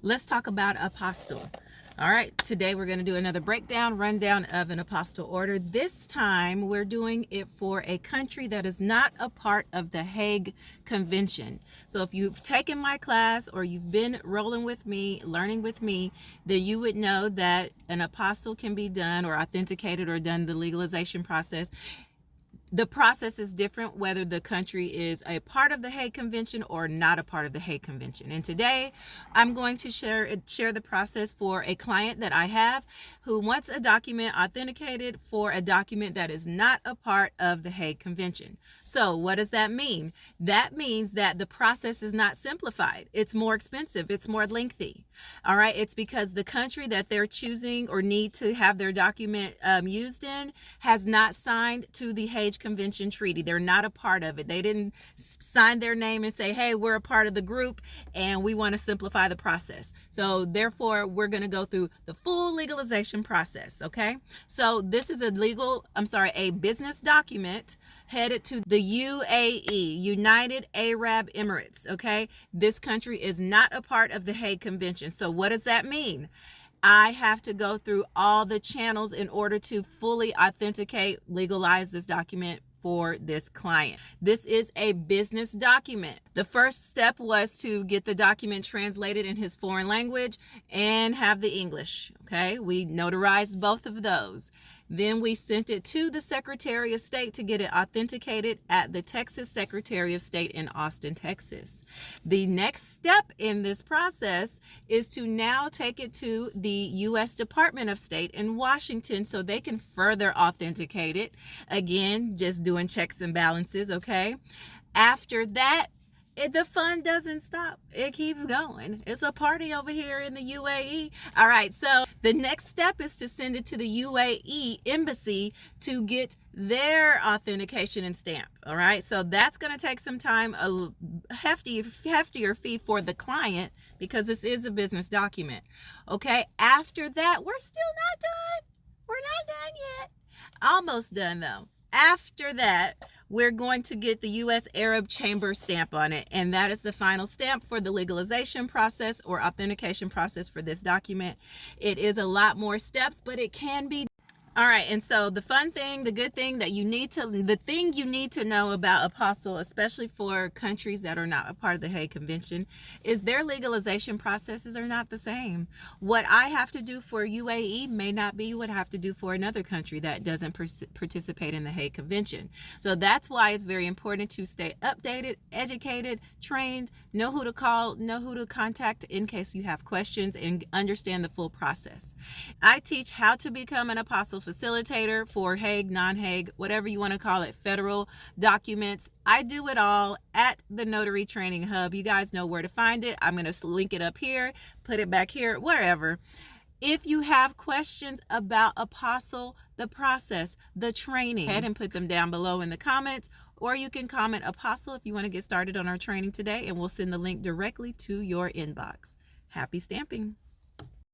Let's talk about apostille. All right, today we're going to do another rundown of an apostille order. This time we're doing it for a country that is not a part of the Hague Convention. So if you've taken my class or you've been rolling with me, learning with me, then you would know that an apostille can be done or authenticated or done the legalization process. The process is different whether the country is a part of the Hague Convention or not a part of the Hague Convention. And today I'm going to share the process for a client that I have who wants a document authenticated for a document that is not a part of the Hague Convention. So what does that mean? That means that the process is not simplified. It's more expensive. It's more lengthy. All right. It's because the country that they're choosing or need to have their document used in has not signed to the Hague Convention Treaty. They're not a part of it. They didn't sign their name and say, hey, we're a part of the group and we want to simplify the process. So therefore, we're going to go through the full legalization process. Okay. So this is a business document headed to the UAE, United Arab Emirates. Okay. This country is not a part of the Hague Convention. So what does that mean? I have to go through all the channels in order to fully authenticate, legalize this document for this client. This is a business document. The first step was to get the document translated in his foreign language and have the English. Okay, we notarized both of those. Then we sent it to the Secretary of State to get it authenticated at the Texas Secretary of State in Austin, Texas. The next step in this process is to now take it to the U.S. Department of State in Washington so they can further authenticate it. Again, just doing checks and balances, okay? After that, the fun doesn't stop. It keeps going. It's a party over here in the UAE. All right, so the next step is to send it to the UAE embassy to get their authentication and stamp. All right, so that's going to take some time, a heftier fee for the client because this is a business document. Okay, after that, we're still not done. We're not done yet. Almost done though. After that, we're going to get the U.S. Arab Chamber stamp on it, and that is the final stamp for the legalization process or authentication process for this document. It is a lot more steps, but it can be. All right, and so the fun thing, the good thing that the thing you need to know about apostille, especially for countries that are not a part of the Hague Convention, is their legalization processes are not the same. What I have to do for UAE may not be what I have to do for another country that doesn't participate in the Hague Convention. So that's why it's very important to stay updated, educated, trained, know who to call, know who to contact in case you have questions, and understand the full process. I teach how to become an apostille facilitator for Hague, non-Hague, whatever you want to call it, federal documents. I do it all at the Notary Training Hub. You guys know where to find it. I'm going to link it up here, put it back here, wherever. If you have questions about apostille, the process, the training, go ahead and put them down below in the comments, or you can comment apostille if you want to get started on our training today, and we'll send the link directly to your inbox. Happy stamping.